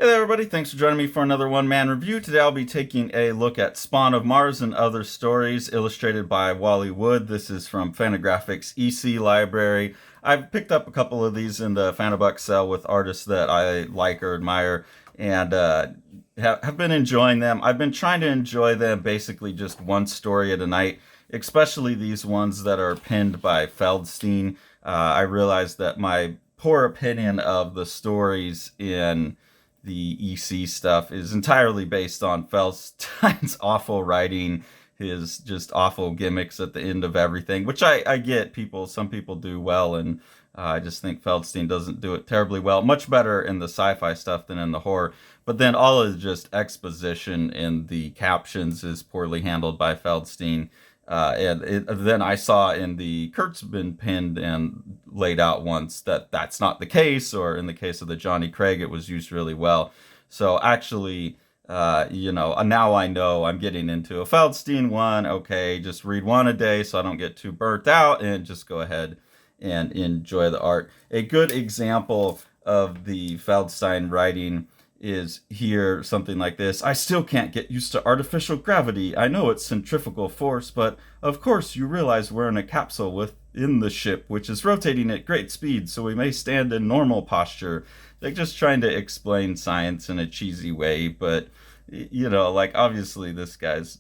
Hey there, everybody. Thanks for joining me for another one-man review. Today I'll be taking a look at Spawn of Mars and Other Stories, illustrated by Wally. This is from Fantagraphics EC Library. I've picked up a couple of these in the Fanabuck sale with artists that I like or admire, and have been enjoying them. I've been trying to enjoy them basically just one story at a night, especially these ones that are pinned by Feldstein. I realized that my poor opinion of the stories in the EC stuff is entirely based on Feldstein's awful writing, his just awful gimmicks at the end of everything, which I get some people do well, and I just think Feldstein doesn't do it terribly well. Much better in the sci-fi stuff than in the horror. But then all of just exposition in the captions is poorly handled by Feldstein. Then I saw in the Kurtzman pinned and laid out once that that's not the case, or in the case of the Johnny Craig, it was used really well. So actually, now I know I'm getting into a Feldstein one. Okay, just read one a day so I don't get too burnt out, and just go ahead and enjoy the art. A good example of the Feldstein writing is here, something like this. I still can't get used to artificial gravity. I know it's centrifugal force, but of course you realize we're in a capsule within the ship, which is rotating at great speed, so we may stand in normal posture. They're just trying to explain science in a cheesy way, but obviously this guy's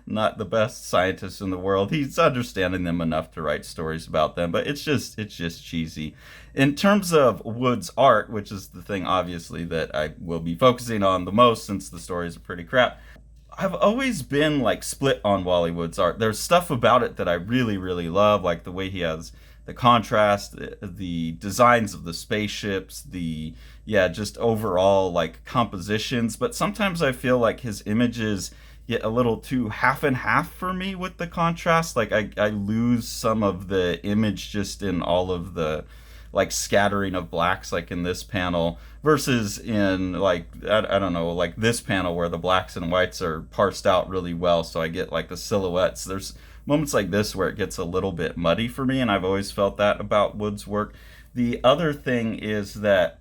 not the best scientist in the world. He's understanding them enough to write stories about them, but it's just cheesy. In terms of Wood's art, which is the thing obviously that I will be focusing on the most since the stories are pretty crap, I've always been split on Wally Wood's art. There's stuff about it that I really, really love, like the way he has the contrast, the designs of the spaceships, just overall compositions. But sometimes I feel like his images get a little too half and half for me with the contrast. I lose some of the image just in all of the scattering of blacks, like in this panel, versus in I don't know, this panel where the blacks and whites are parsed out really well, so I get the silhouettes. There's moments like this where it gets a little bit muddy for me, and I've always felt that about Wood's work. The other thing is that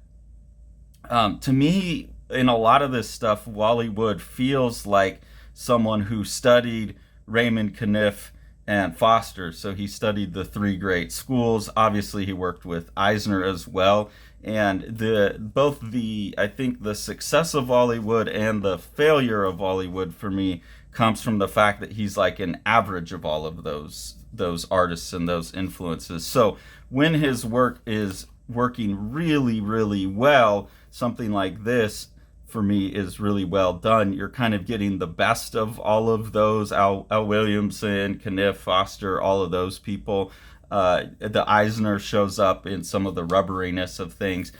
to me, in a lot of this stuff, Wally Wood feels like someone who studied Raymond Kniff and Foster. So he studied the three great schools. Obviously, he worked with Eisner as well. And I think the success of Wally Wood and the failure of Wally Wood for me comes from the fact that he's an average of all of those artists and those influences. So when his work is working really, really well, something like this for me is really well done. You're kind of getting the best of all of those, Al Williamson, Kniff, Foster, all of those people. The Eisner shows up in some of the rubberiness of things,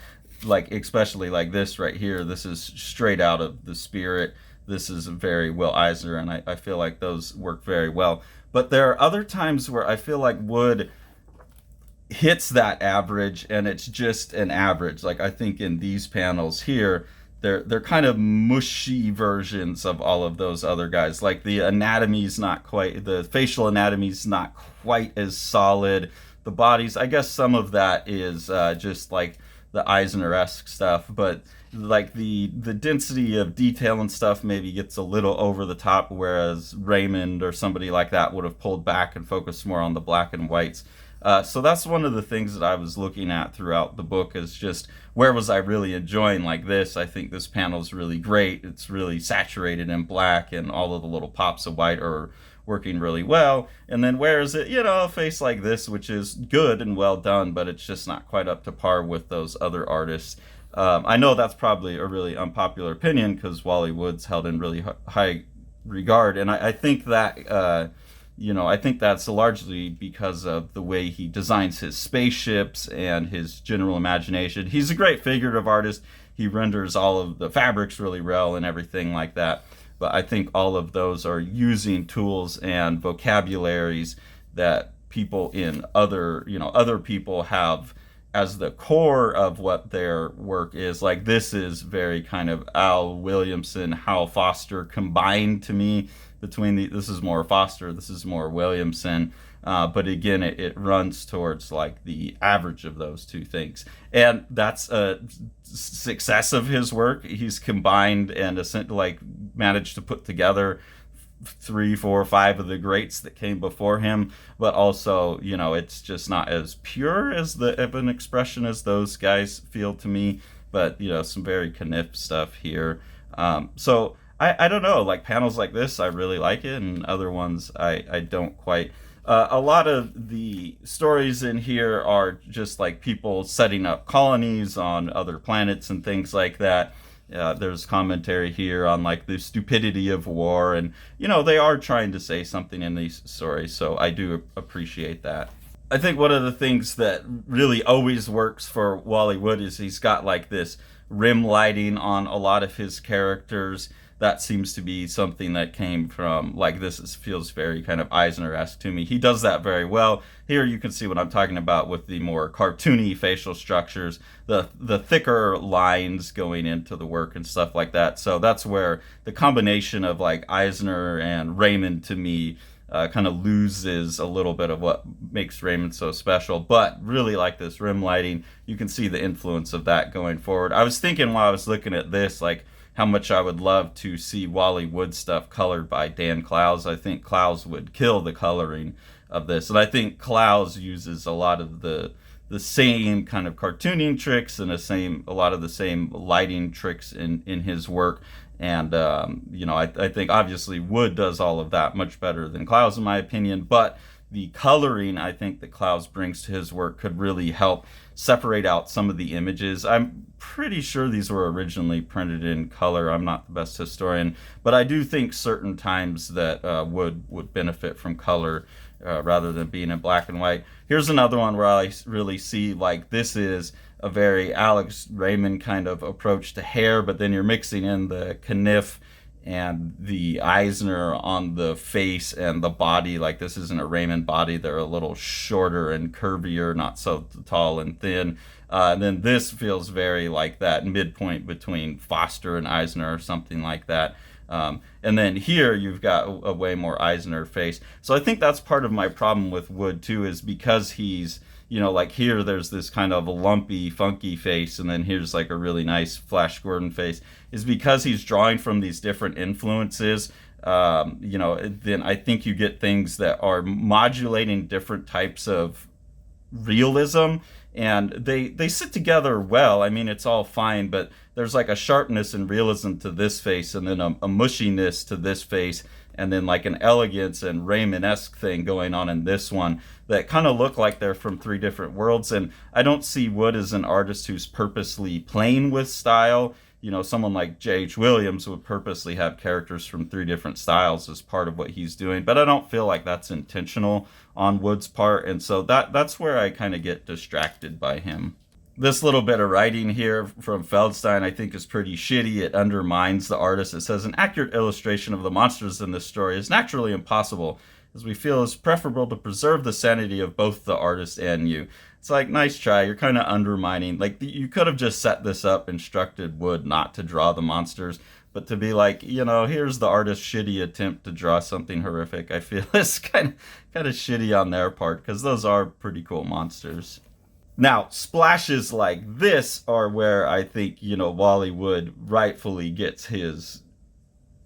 especially this right here. This is straight out of the Spirit. This is very Will Eisner, and I feel like those work very well. But there are other times where I feel like Wood hits that average, and it's just an average. I think in these panels here, they're kind of mushy versions of all of those other guys. The facial anatomy's not quite as solid. The bodies, I guess some of that is just the Eisner-esque stuff, but the density of detail and stuff maybe gets a little over the top, whereas Raymond or somebody like that would have pulled back and focused more on the black and whites. So that's one of the things that I was looking at throughout the book, is just where was I really enjoying this. I think this panel is really great. It's really saturated in black, and all of the little pops of white are working really well. And then where is it, a face like this, which is good and well done, but it's just not quite up to par with those other artists. I know that's probably a really unpopular opinion, because Wally Wood's held in really high regard, and I think that I think that's largely because of the way he designs his spaceships and his general imagination. He's a great figurative artist. He renders all of the fabrics really well and everything like that. But I think all of those are using tools and vocabularies that people in other people have as the core of what their work is. This is very kind of Al Williamson, Hal Foster combined to me. This is more Foster, this is more Williamson. But again, it runs towards like the average of those two things. And that's a success of his work. He's combined and like managed to put together 3, 4, 5 of the greats that came before him, but also, it's just not as pure as of an expression as those guys feel to me. But some very Kniff stuff here. So I don't know, like panels like this, I really like it, and other ones I don't quite. A lot of the stories in here are just like people setting up colonies on other planets and things like that. There's commentary here on like the stupidity of war, and they are trying to say something in these stories, so I do appreciate that. I think one of the things that really always works for Wally Wood is he's got like this rim lighting on a lot of his characters. That seems to be something that came from, like, feels very kind of Eisner-esque to me. He does that very well. Here you can see what I'm talking about with the more cartoony facial structures, the thicker lines going into the work and stuff like that. So that's where the combination of like Eisner and Raymond to me kind of loses a little bit of what makes Raymond so special. But really like this rim lighting. You can see the influence of that going forward. I was thinking while I was looking at this, like, how much I would love to see Wally Wood stuff colored by Dan Clowes. I think Clowes would kill the coloring of this. And I think Clowes uses a lot of the same kind of cartooning tricks and a lot of the same lighting tricks in his work. And, I think obviously Wood does all of that much better than Clowes in my opinion. But the coloring I think that Clowes brings to his work could really help separate out some of the images. I'm pretty sure these were originally printed in color. I'm not the best historian, but I do think certain times that Wood would benefit from color rather than being in black and white. Here's another one where I really see like this is a very Alex Raymond kind of approach to hair, but then you're mixing in the Kniff and the Eisner on the face and the body. Like this isn't a Raymond body. They're a little shorter and curvier, not so tall and thin. And then this feels very like that midpoint between Foster and Eisner or something like that. And then here you've got a way more Eisner face. So I think that's part of my problem with Wood too, is because he's, like here there's this kind of a lumpy, funky face, and then here's like a really nice Flash Gordon face, is because he's drawing from these different influences. Then I think you get things that are modulating different types of realism, and they sit together well. I mean, it's all fine, but there's like a sharpness and realism to this face, and then a mushiness to this face, and then like an elegance and Raymond-esque thing going on in this one that kind of look like they're from three different worlds. And I don't see Wood as an artist who's purposely playing with style. Someone like J.H. Williams would purposely have characters from three different styles as part of what he's doing, but I don't feel like that's intentional on Wood's part, and so that's where I kind of get distracted by him. This little bit of writing here from Feldstein I think is pretty shitty. It undermines the artist. It says, an accurate illustration of the monsters in this story is naturally impossible, as we feel it's preferable to preserve the sanity of both the artist and you. It's like, nice try. You're kind of undermining. Like, you could have just set this up, instructed Wood not to draw the monsters, but to be like, here's the artist's shitty attempt to draw something horrific, I feel is kind of shitty on their part, because those are pretty cool monsters. Now, splashes like this are where I think, Wally Wood rightfully gets his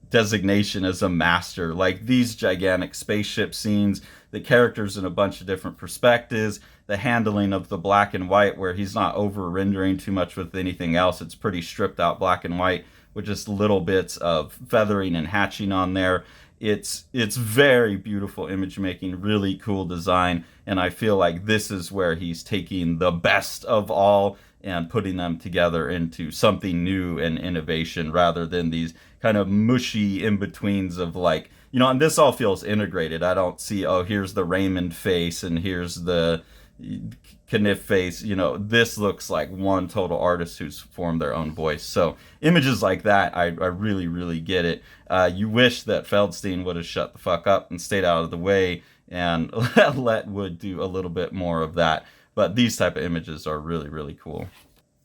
designation as a master. Like these gigantic spaceship scenes, the characters in a bunch of different perspectives, the handling of the black and white where he's not over rendering too much with anything else. It's pretty stripped out black and white with just little bits of feathering and hatching on there. It's very beautiful image making, really cool design, and I feel like this is where he's taking the best of all and putting them together into something new and innovation rather than these kind of mushy in-betweens of like, and this all feels integrated. I don't see, here's the Raymond face and here's the Kniff face. This looks like one total artist who's formed their own voice. So images like that, I really, really get it. You wish that Feldstein would have shut the fuck up and stayed out of the way and let Wood do a little bit more of that. But these type of images are really, really cool.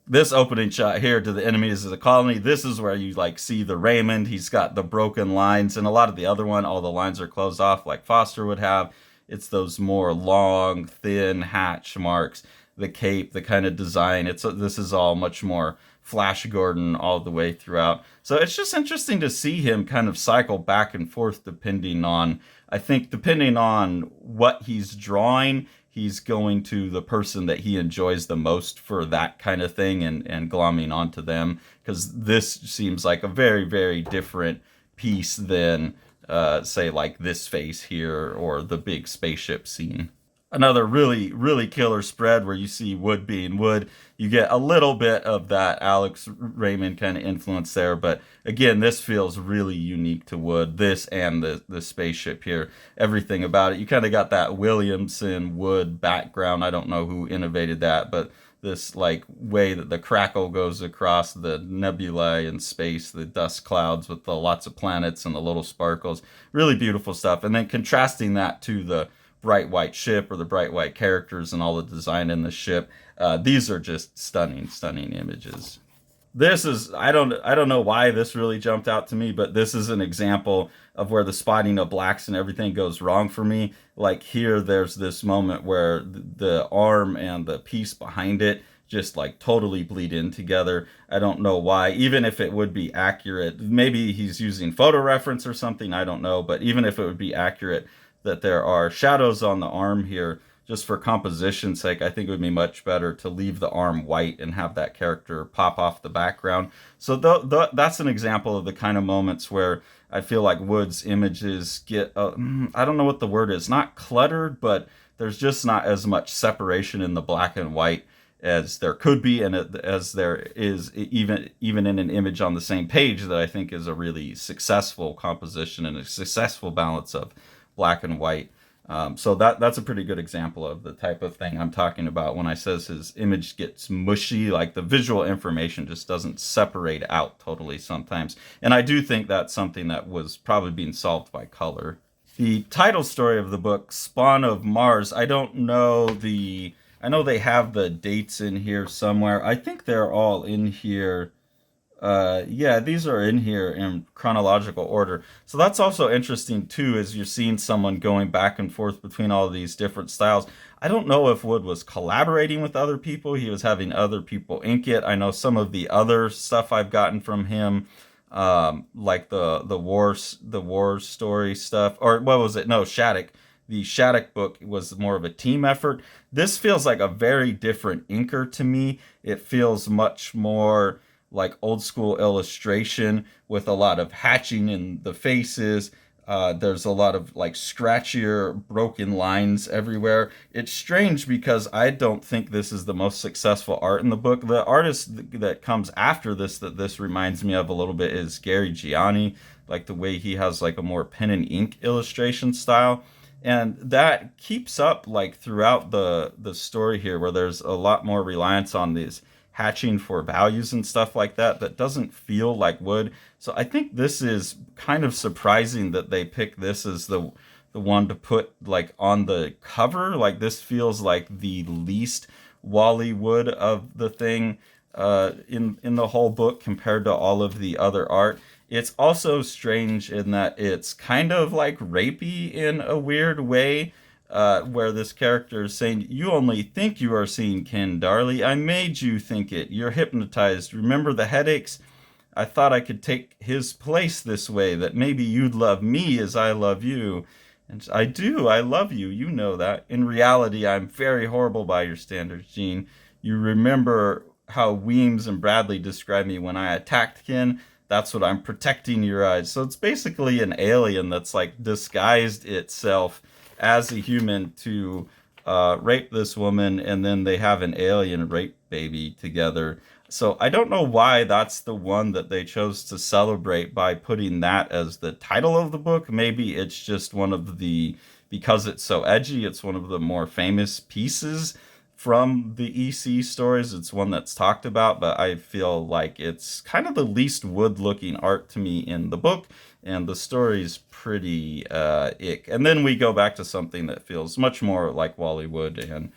This opening shot here to the enemies of the colony, this is where you like see the Raymond. He's got the broken lines, and a lot of the other one, all the lines are closed off like Foster would have. It's those more long, thin hatch marks, the cape, the kind of design. This is all much more Flash Gordon all the way throughout. So it's just interesting to see him kind of cycle back and forth depending on, I think, depending on what he's drawing, he's going to the person that he enjoys the most for that kind of thing and glomming onto them. Because this seems like a very, very different piece than, say, like this face here or the big spaceship scene. Another really, really killer spread where you see Wood being Wood. You get a little bit of that Alex Raymond kind of influence there, but again, this feels really unique to Wood. This and the spaceship here, everything about it. You kind of got that Williamson Wood background. I don't know who innovated that, but this like way that the crackle goes across the nebulae in space, the dust clouds with the lots of planets and the little sparkles, really beautiful stuff. And then contrasting that to the bright white ship or the bright white characters and all the design in the ship. These are just stunning, stunning images. This is, I don't know why this really jumped out to me, but this is an example of where the spotting of blacks and everything goes wrong for me. Like here, there's this moment where the arm and the piece behind it just like totally bleed in together. I don't know why, even if it would be accurate, maybe he's using photo reference or something, I don't know, but even if it would be accurate, that there are shadows on the arm here, just for composition's sake, I think it would be much better to leave the arm white and have that character pop off the background. So that's an example of the kind of moments where I feel like Wood's images get, I don't know what the word is, not cluttered, but there's just not as much separation in the black and white as there could be, and as there is even in an image on the same page that I think is a really successful composition and a successful balance of black and white. So that's a pretty good example of the type of thing I'm talking about when I says his image gets mushy, like the visual information just doesn't separate out totally sometimes. And I do think that's something that was probably being solved by color. The title story of the book, Spawn of Mars, I know they have the dates in here somewhere. I think they're all in here. Yeah, these are in here in chronological order. So that's also interesting too, as you're seeing someone going back and forth between all these different styles. I don't know if Wood was collaborating with other people. He was having other people ink it. I know some of the other stuff I've gotten from him, like the war story stuff, or what was it? No, Shattuck. The Shattuck book was more of a team effort. This feels like a very different inker to me. It feels much more like old school illustration with a lot of hatching in the faces. There's a lot of like scratchier, broken lines everywhere. It's strange because I don't think this is the most successful art in the book. The artist that comes after this that this reminds me of a little bit is Gary Gianni, like the way he has like a more pen and ink illustration style. And that keeps up like throughout the story here, where there's a lot more reliance on these hatching for values and stuff like that doesn't feel like Wood. So I think this is kind of surprising that they pick this as the one to put like on the cover. Like this feels like the least Wally Wood of the thing in the whole book compared to all of the other art. It's also strange in that it's kind of like rapey in a weird way. Where this character is saying, "You only think you are seeing Ken, Darley. I made you think it. You're hypnotized. Remember the headaches? I thought I could take his place this way, that maybe you'd love me as I love you. And I do. I love you. You know that. In reality, I'm very horrible by your standards, Gene. You remember how Weems and Bradley described me when I attacked Ken? That's what I'm protecting your eyes." So it's basically an alien that's like disguised itself as a human to rape this woman, and then they have an alien rape baby together. So I don't know why that's the one that they chose to celebrate by putting that as the title of the book. Maybe it's just one of because it's so edgy, it's one of the more famous pieces from the EC stories. It's one that's talked about, but I feel like it's kind of the least Wood looking art to me in the book, and the story's pretty ick. And then we go back to something that feels much more like Wally Wood and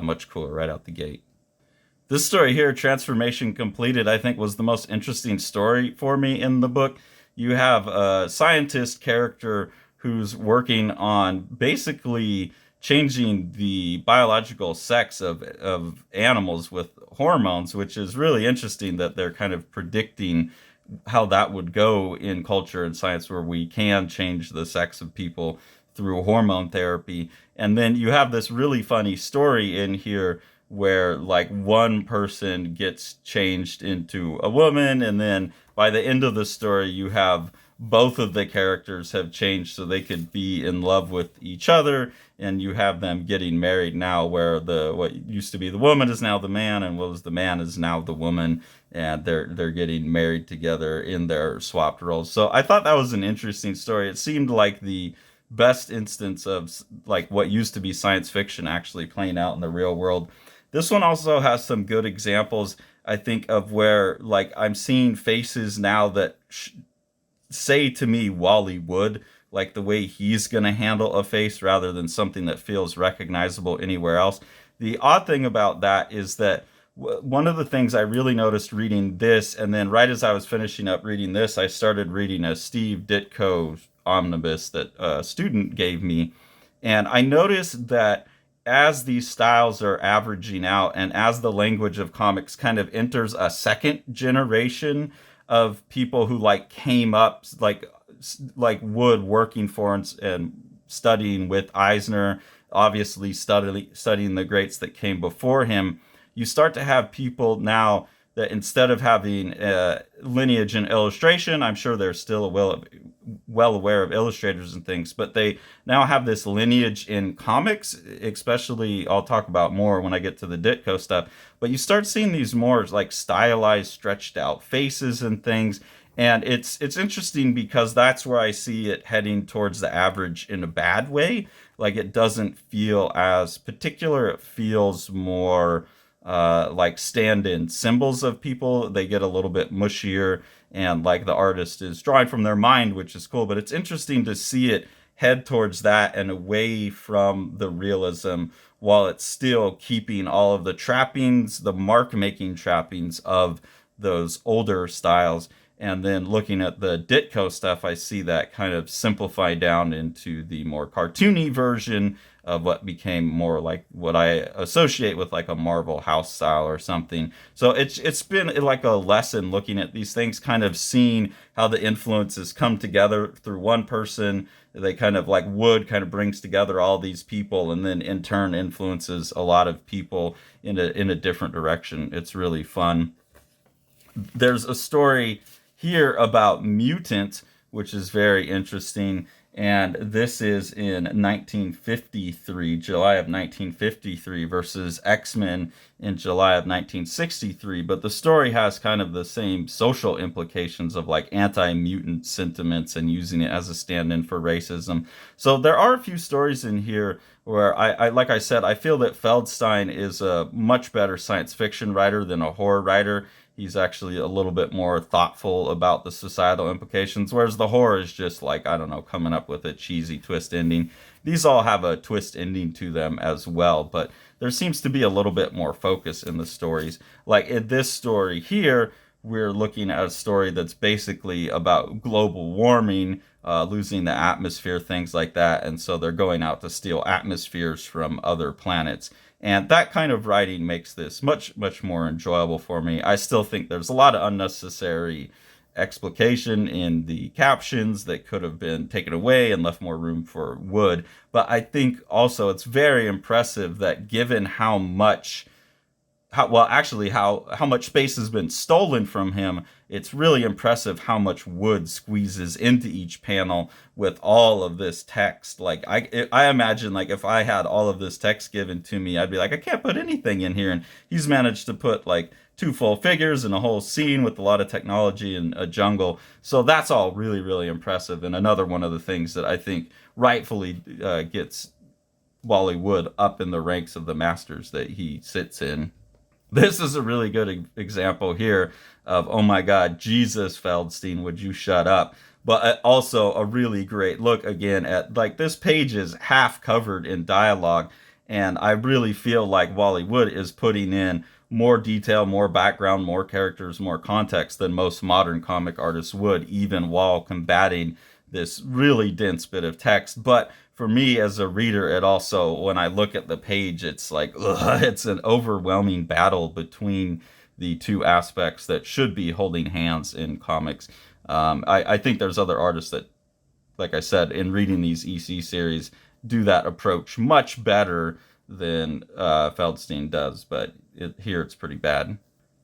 much cooler right out the gate. This story here, Transformation Completed, I think was the most interesting story for me in the book. You have a scientist character who's working on basically changing the biological sex of animals with hormones, which is really interesting that they're kind of predicting how that would go in culture and science, where we can change the sex of people through hormone therapy. And then you have this really funny story in here where like one person gets changed into a woman, and then by the end of the story you have both of the characters have changed so they could be in love with each other, and you have them getting married now, where the what used to be the woman is now the man, and what was the man is now the woman, and they're getting married together in their swapped roles. So I thought that was an interesting story. It seemed like the best instance of like what used to be science fiction actually playing out in the real world. This one also has some good examples, I think, of where like I'm seeing faces now that say to me Wally would, like the way he's going to handle a face rather than something that feels recognizable anywhere else. The odd thing about that is that one of the things I really noticed reading this, and then right as I was finishing up reading this, I started reading a Steve Ditko omnibus that a student gave me. And I noticed that as these styles are averaging out, and as the language of comics kind of enters a second generation of people who like came up like Wood working for and studying with Eisner, obviously studying the greats that came before him, you start to have people now that instead of having lineage and illustration, I'm sure they're still well aware of illustrators and things, but they now have this lineage in comics, especially I'll talk about more when I get to the Ditko stuff, but you start seeing these more like stylized, stretched out faces and things. And it's interesting because that's where I see it heading towards the average in a bad way. Like it doesn't feel as particular. It feels more like stand-in symbols of people. They get a little bit mushier, and like the artist is drawing from their mind, which is cool. But it's interesting to see it head towards that and away from the realism, while it's still keeping all of the trappings, the mark-making trappings of those older styles. And then looking at the Ditko stuff, I see that kind of simplify down into the more cartoony version of what became more like what I associate with like a Marvel house style or something. So it's been like a lesson looking at these things, kind of seeing how the influences come together through one person. They kind of like Wood kind of brings together all these people, and then in turn influences a lot of people in a different direction. It's really fun. There's a story here about Mutant, which is very interesting. And this is in 1953, July of 1953, versus X-Men in July of 1963. But the story has kind of the same social implications of like anti-mutant sentiments and using it as a stand-in for racism. So there are a few stories in here where I like I said, I feel that Feldstein is a much better science fiction writer than a horror writer. He's actually a little bit more thoughtful about the societal implications, whereas the horror is just like, I don't know, coming up with a cheesy twist ending. These all have a twist ending to them as well, but there seems to be a little bit more focus in the stories. Like in this story here, we're looking at a story that's basically about global warming, losing the atmosphere, things like that, and so they're going out to steal atmospheres from other planets. And that kind of writing makes this much, much more enjoyable for me. I still think there's a lot of unnecessary explication in the captions that could have been taken away and left more room for Wood. But I think also it's very impressive that given how much how much space has been stolen from him, it's really impressive how much Wood squeezes into each panel with all of this text. Like I imagine like if I had all of this text given to me, I'd be like, I can't put anything in here. And he's managed to put like two full figures and a whole scene with a lot of technology and a jungle. So that's all really, really impressive. And another one of the things that I think rightfully gets Wally Wood up in the ranks of the masters that he sits in. This is a really good example here of, oh my God, Jesus Feldstein, would you shut up? But also a really great look again at like this page is half covered in dialogue. And I really feel like Wally Wood is putting in more detail, more background, more characters, more context than most modern comic artists would, even while combating this really dense bit of text. But for me as a reader, it also, when I look at the page, it's like, ugh, it's an overwhelming battle between the two aspects that should be holding hands in comics. I think there's other artists that, like I said, in reading these EC series, do that approach much better than Feldstein does, but here it's pretty bad.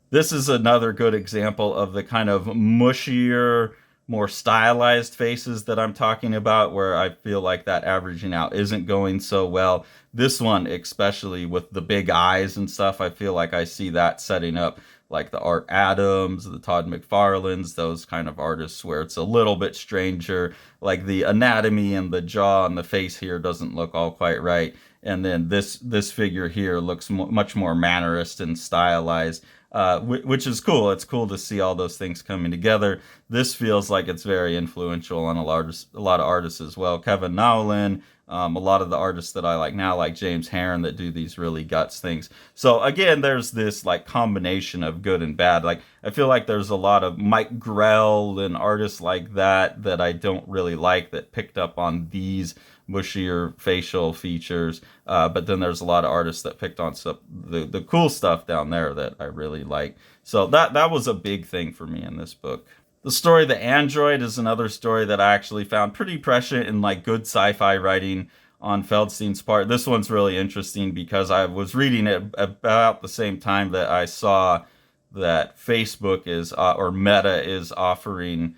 This is another good example of the kind of mushier, more stylized faces that I'm talking about, where I feel like that averaging out isn't going so well. This one, especially with the big eyes and stuff, I feel like I see that setting up like the Art Adams, the Todd McFarlanes, those kind of artists where it's a little bit stranger. Like the anatomy and the jaw and the face here doesn't look all quite right. And then this figure here looks much more mannerist and stylized, which is cool. It's cool to see all those things coming together. This feels like it's very influential on a lot of artists as well. Kevin Nowlin, a lot of the artists that I like now, like James Herron, that do these really guts things. So again, there's this like combination of good and bad. Like I feel like there's a lot of Mike Grell and artists like that I don't really like, that picked up on these mushier facial features. But then there's a lot of artists that picked on the cool stuff down there that I really like. So that was a big thing for me in this book. The story The Android is another story that I actually found pretty prescient and like good sci-fi writing on Feldstein's part. This one's really interesting because I was reading it about the same time that I saw that Facebook is or Meta is offering.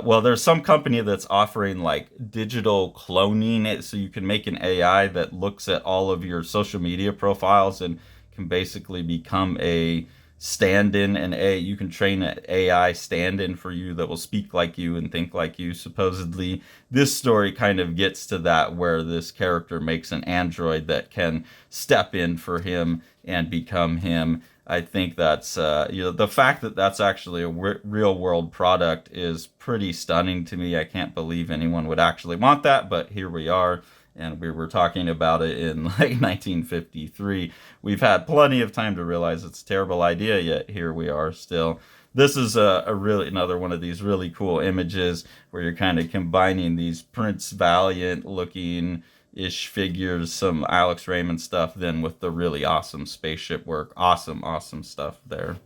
Well, there's some company that's offering like digital cloning, so you can make an AI that looks at all of your social media profiles and can basically become a stand-in, and you can train an AI stand-in for you that will speak like you and think like you. Supposedly, this story kind of gets to that, where this character makes an android that can step in for him and become him. I think that's the fact that that's actually a real world product is pretty stunning to me. I can't believe anyone would actually want that, but here we are. And we were talking about it in like 1953. We've had plenty of time to realize it's a terrible idea, yet here we are still. This is a really another one of these really cool images where you're kind of combining these Prince Valiant looking ish figures, some Alex Raymond stuff, then with the really awesome spaceship work. Awesome stuff there.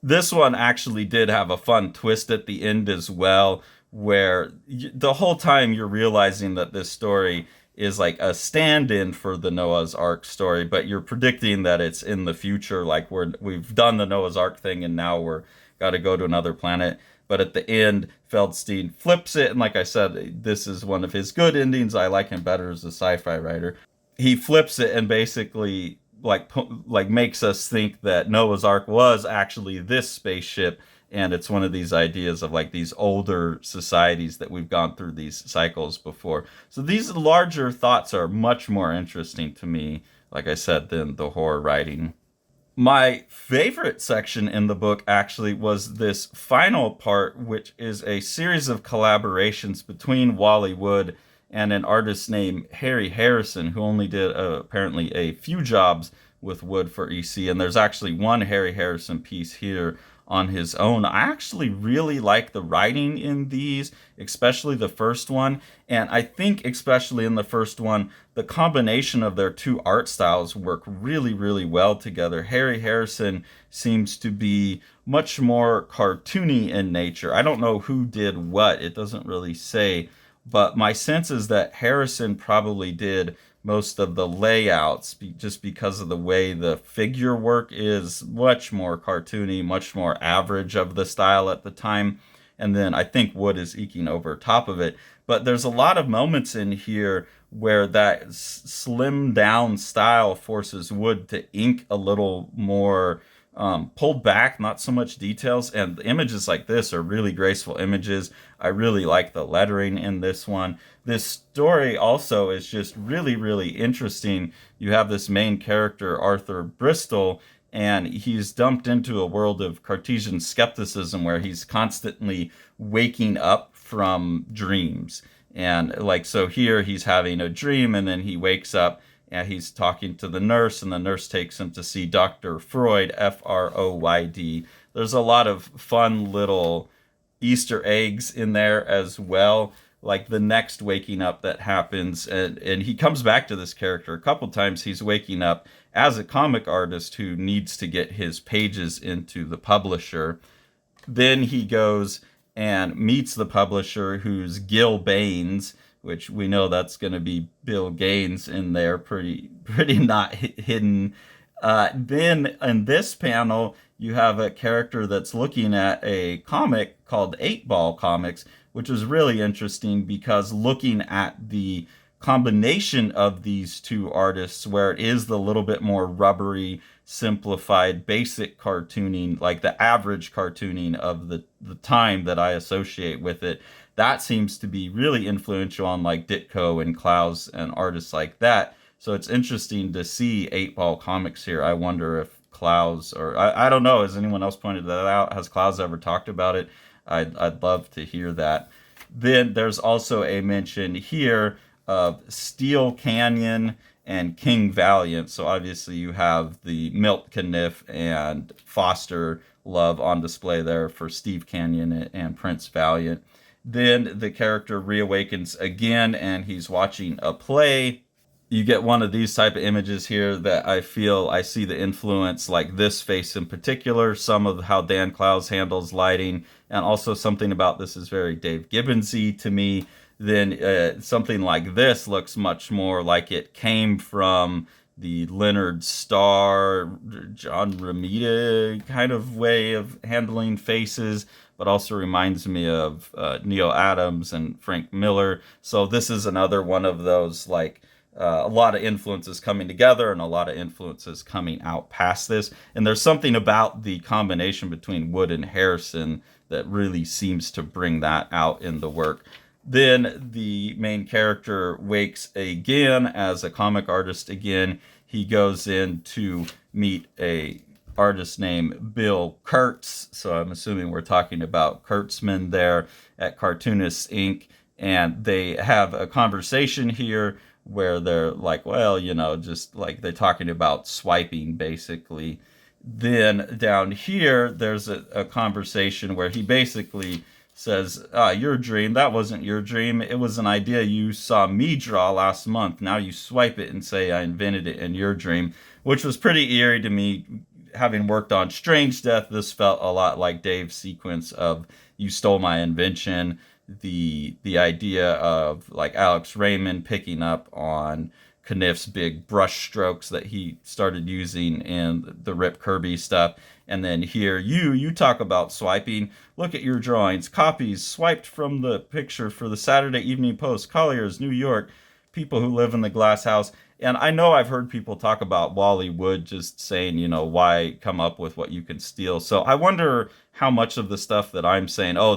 This one actually did have a fun twist at the end as well, where the whole time you're realizing that this story is like a stand-in for the Noah's Ark story, but you're predicting that it's in the future, like we've done the Noah's Ark thing and now we're got to go to another planet. But at the end, Feldstein flips it, and like I said, this is one of his good endings. I like him better as a sci-fi writer. He flips it and basically like makes us think that Noah's Ark was actually this spaceship, and it's one of these ideas of like these older societies that we've gone through these cycles before. So these larger thoughts are much more interesting to me, like I said, than the horror writing. My favorite section in the book actually was this final part, which is a series of collaborations between Wally Wood and an artist named Harry Harrison, who only did apparently a few jobs with Wood for EC. And there's actually one Harry Harrison piece here on his own. I actually really like the writing in these, especially the first one. And I think especially in the first one, the combination of their two art styles work really well together. Harry Harrison seems to be much more cartoony in nature. I don't know who did what, it doesn't really say, but my sense is that Harrison probably did most of the layouts just because of the way the figure work is much more cartoony, much more average of the style at the time. And then I think Wood is eking over top of it. But there's a lot of moments in here where that slimmed down style forces Wood to ink a little more pulled back, not so much details. And the images like this are really graceful images. I really like the lettering in this one. This story also is just really interesting. You have this main character, Arthur Bristol, and he's dumped into a world of Cartesian skepticism where he's constantly waking up from dreams. And like, so here he's having a dream and then he wakes up and he's talking to the nurse, and the nurse takes him to see Dr. Freud, F-R-O-Y-D. There's a lot of fun little Easter eggs in there as well. like the next waking up that happens. And he comes back to this character a couple times. He's waking up as a comic artist who needs to get his pages into the publisher. Then he goes and meets the publisher, who's Gil Baines, which we know that's going to be Bill Gaines in there, pretty not hidden. Then in this panel, you have a character that's looking at a comic called 8-Ball Comics, which is really interesting because looking at the combination of these two artists, where it is the little bit more rubbery, simplified, basic cartooning, like the average cartooning of the time that I associate with it, that seems to be really influential on like Ditko and Klaus and artists like that. So it's interesting to see 8-Ball Comics here. I wonder if Klaus, or I don't know, has anyone else pointed that out? Has Klaus ever talked about it? I'd love to hear that. Then there's also a mention here of Steel Canyon and King Valiant. So obviously you have the Milt Caniff and Foster love on display there for Steve Canyon and Prince Valiant. Then the character reawakens again and he's watching a play. You get one of these type of images here that I feel I see the influence, like this face in particular, some of how Dan Clowes handles lighting, and also something about this is very Dave Gibbonsy to me. Then something like this looks much more like it came from the Leonard Starr, John Romita kind of way of handling faces, but also reminds me of Neil Adams and Frank Miller. So this is another one of those, like, a lot of influences coming together and a lot of influences coming out past this. And there's something about the combination between Wood and Harrison that really seems to bring that out in the work. Then the main character wakes again as a comic artist again. He goes in to meet a artist named Bill Kurtz. So I'm assuming we're talking about Kurtzman there at Cartoonists Inc. And they have a conversation here where they're like, well, you know, just like they're talking about swiping basically. Then down here, there's a conversation where he basically says, your dream, that wasn't your dream. It was an idea you saw me draw last month. Now you swipe it and say I invented it in your dream, which was pretty eerie to me. Having worked on Strange Death, this felt a lot like Dave's sequence of you stole my invention. The idea of like Alex Raymond picking up on Caniff's big brush strokes that he started using in the Rip Kirby stuff. And then here you talk about swiping. Look at your drawings. Copies swiped from the picture for the Saturday Evening Post, Collier's, New York. People who live in the glass house. And I know I've heard people talk about Wally Wood just saying, you know, why come up with what you can steal. So I wonder how much of the stuff that I'm saying, oh,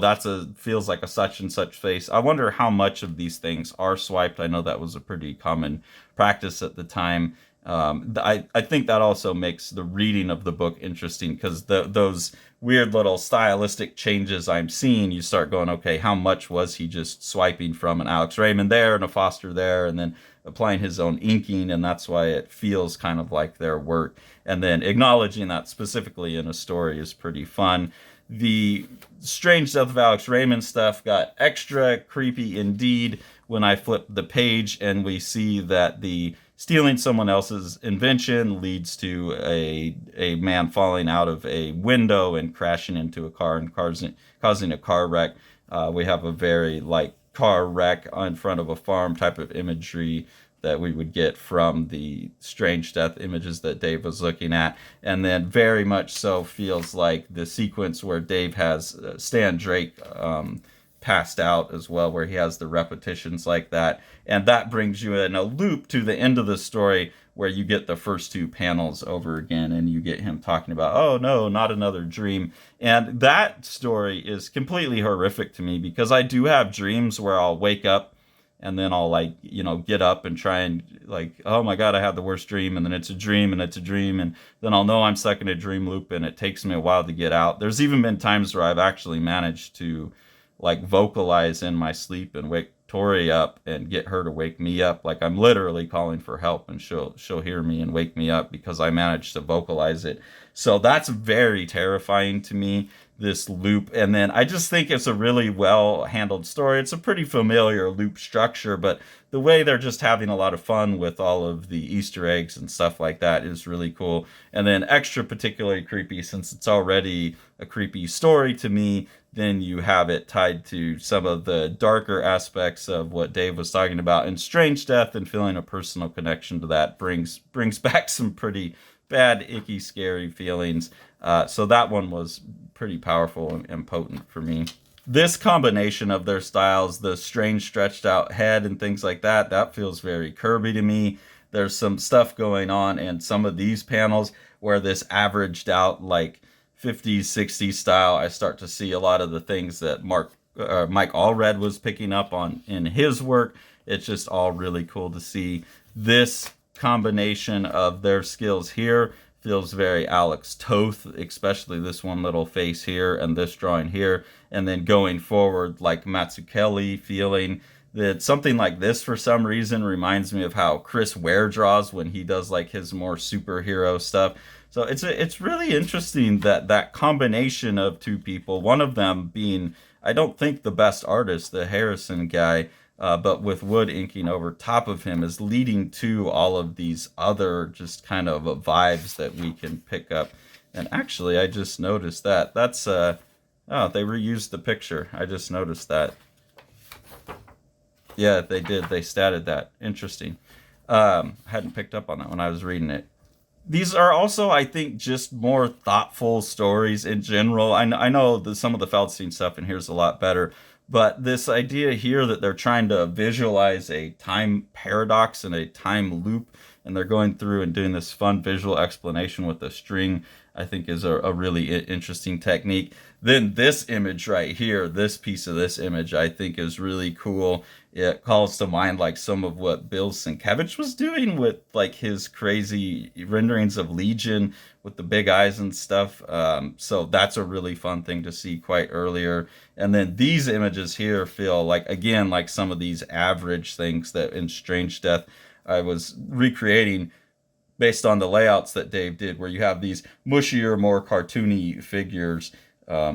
feels like a such and such face. I wonder how much of these things are swiped. I know that was a pretty common practice at the time. I think that also makes the reading of the book interesting because those weird little stylistic changes I'm seeing, you start going, okay, how much was he just swiping from an Alex Raymond there and a Foster there and then applying his own inking, and that's why it feels kind of like their work. And then acknowledging that specifically in a story is pretty fun. The Strange Death of Alex Raymond stuff got extra creepy indeed when I flipped the page and we see that the stealing someone else's invention leads to a man falling out of a window and crashing into a car and causing a car wreck. We have a very like car wreck in front of a farm type of imagery that we would get from the Strange Death images that Dave was looking at. And then very much so feels like the sequence where Dave has Stan Drake passed out as well, where he has the repetitions like that. And that brings you in a loop to the end of the story where you get the first two panels over again and you get him talking about, oh no, not another dream. And that story is completely horrific to me because I do have dreams where I'll wake up and then I'll like, you know, get up and try and like, oh my God, I had the worst dream. And then it's a dream and it's a dream. And then I'll know I'm stuck in a dream loop and it takes me a while to get out. There's even been times where I've actually managed to like vocalize in my sleep and Tori up and get her to wake me up. Like I'm literally calling for help, and she'll hear me and wake me up because I managed to vocalize it. So that's very terrifying to me, this loop. And then I just think it's a really well handled story. It's a pretty familiar loop structure, but the way they're just having a lot of fun with all of the Easter eggs and stuff like that is really cool. And then extra particularly creepy, since it's already a creepy story to me, then you have it tied to some of the darker aspects of what Dave was talking about. And strange death, and feeling a personal connection to that brings back some pretty bad, icky, scary feelings. So that one was pretty powerful and potent for me. This combination of their styles, the strange stretched out head and things like that, that feels very Kirby to me. There's some stuff going on in some of these panels where this averaged out like 50s, 60s style, I start to see a lot of the things that Mike Allred was picking up on in his work. It's just all really cool to see. This combination of their skills here feels very Alex Toth, especially this one little face here and this drawing here. And then going forward, like Mazzucchelli feeling that something like this for some reason reminds me of how Chris Ware draws when he does like his more superhero stuff. So it's really interesting that combination of two people, one of them being, I don't think the best artist, the Harrison guy, but with Wood inking over top of him, is leading to all of these other just kind of vibes that we can pick up. And actually, I just noticed that. That's, oh, they reused the picture. I just noticed that. Yeah, they did. They statted that. Interesting. Hadn't picked up on that when I was reading it. These are also, I think, just more thoughtful stories in general. I know that some of the Feldstein stuff in here is a lot better, but this idea here that they're trying to visualize a time paradox and a time loop, and they're going through and doing this fun visual explanation with a string, I think is a really interesting technique. Then this image right here, this piece of this image, I think is really cool. It calls to mind like some of what Bill Sienkiewicz was doing with like his crazy renderings of Legion with the big eyes and stuff. So that's a really fun thing to see quite earlier. And then these images here feel like, again, like some of these average things that in Strange Death I was recreating based on the layouts that Dave did, where you have these mushier, more cartoony figures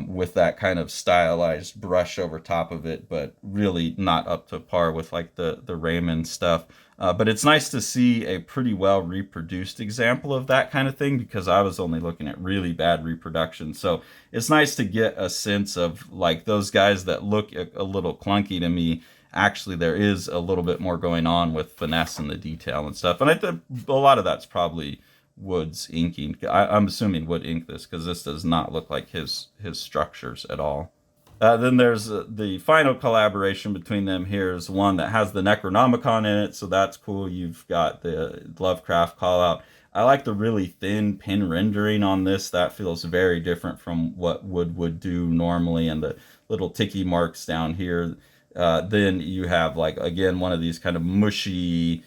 with that kind of stylized brush over top of it, but really not up to par with like the Raymond stuff. But it's nice to see a pretty well reproduced example of that kind of thing, because I was only looking at really bad reproduction. So it's nice to get a sense of like those guys that look a little clunky to me. Actually, there is a little bit more going on with finesse and the detail and stuff. And I think a lot of that's probably Wood's inking. I'm assuming Wood inked this, because this does not look like his structures at all. Then there's the final collaboration between them here is one that has the Necronomicon in it, so that's cool. You've got the Lovecraft call out. I like the really thin pin rendering on this. That feels very different from what Wood would do normally, and the little ticky marks down here. Then you have, like, again, one of these kind of mushy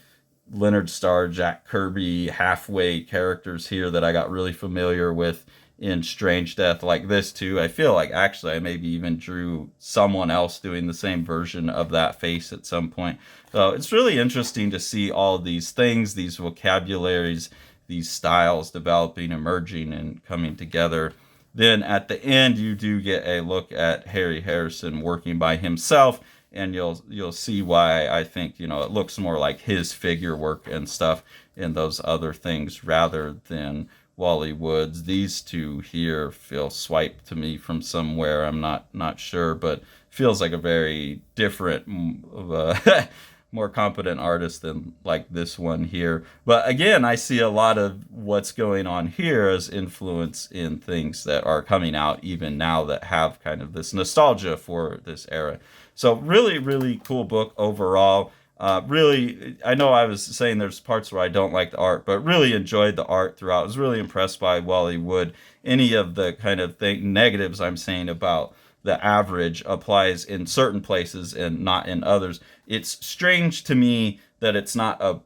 Leonard Starr, Jack Kirby halfway characters here that I got really familiar with in Strange Death. Like this too, I feel like actually I maybe even drew someone else doing the same version of that face at some point. So it's really interesting to see all these things, these vocabularies, these styles developing, emerging, and coming together. Then at the end, you do get a look at Harry Harrison working by himself, and you'll see why I think, you know, it looks more like his figure work and stuff in those other things rather than Wally Wood's. These two here feel swiped to me from somewhere. I'm not sure, but feels like a very different, more competent artist than like this one here. But again, I see a lot of what's going on here as influence in things that are coming out even now that have kind of this nostalgia for this era. So really, really cool book overall. Really, I know I was saying there's parts where I don't like the art, but really enjoyed the art throughout. I was really impressed by Wally Wood. Any of the kind of negatives I'm saying about the average applies in certain places and not in others. It's strange to me that it's not a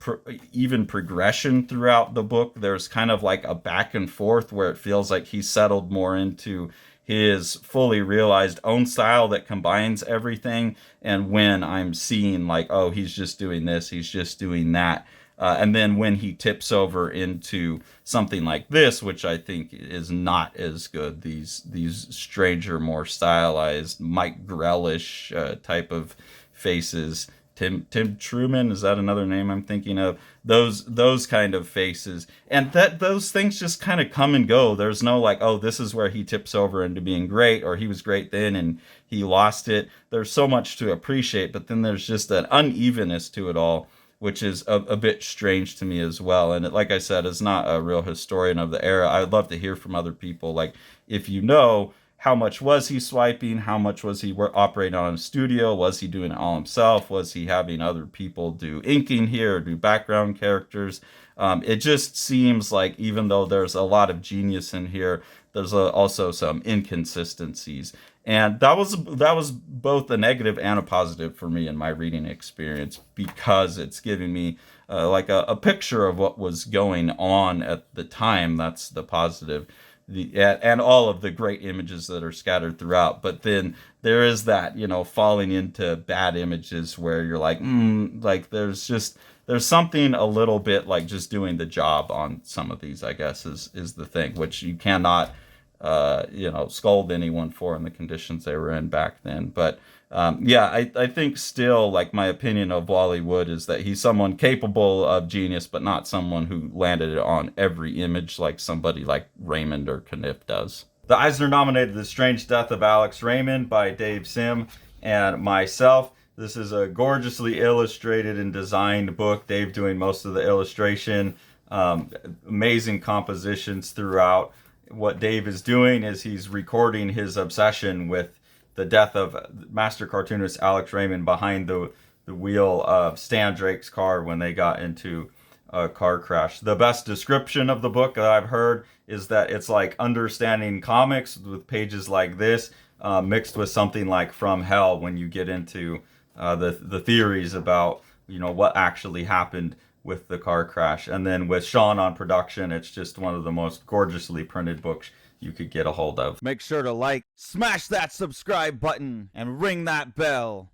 even progression throughout the book. There's kind of like a back and forth where it feels like he's settled more into his fully realized own style that combines everything, and when I'm seeing like, oh, he's just doing this, he's just doing that. And then when he tips over into something like this, which I think is not as good, these stranger, more stylized, Mike Grellish type of faces. Tim Truman, is that another name I'm thinking of? Those kind of faces, and that those things just kind of come and go. There's no like, oh, this is where he tips over into being great, or he was great then and he lost it. There's so much to appreciate, but then there's just an unevenness to it all, which is a bit strange to me as well. And like I said, as not a real historian of the era, I'd love to hear from other people. Like, if you know, how much was he swiping? How much was he operating on a studio? Was he doing it all himself? Was he having other people do inking here or do background characters? It just seems like even though there's a lot of genius in here, there's also some inconsistencies. And that was both a negative and a positive for me in my reading experience, because it's giving me like a picture of what was going on at the time. That's the positive. And all of the great images that are scattered throughout. But then there is that, falling into bad images where you're like, like there's something a little bit like just doing the job on some of these, I guess, is the thing, which you cannot, scold anyone for in the conditions they were in back then. But yeah, I think still, like, my opinion of Wally Wood is that he's someone capable of genius, but not someone who landed it on every image like somebody like Raymond or Kniff does. The Eisner nominated The Strange Death of Alex Raymond by Dave Sim and myself. This is a gorgeously illustrated and designed book, Dave doing most of the illustration. Amazing compositions throughout. What Dave is doing is he's recording his obsession with the death of master cartoonist Alex Raymond behind the wheel of Stan Drake's car when they got into a car crash. The best description of the book that I've heard is that it's like understanding comics with pages like this, mixed with something like From Hell, when you get into the theories about what actually happened with the car crash. And then with Sean on production, it's just one of the most gorgeously printed books you could get a hold of. Make sure to like, smash that subscribe button, and ring that bell.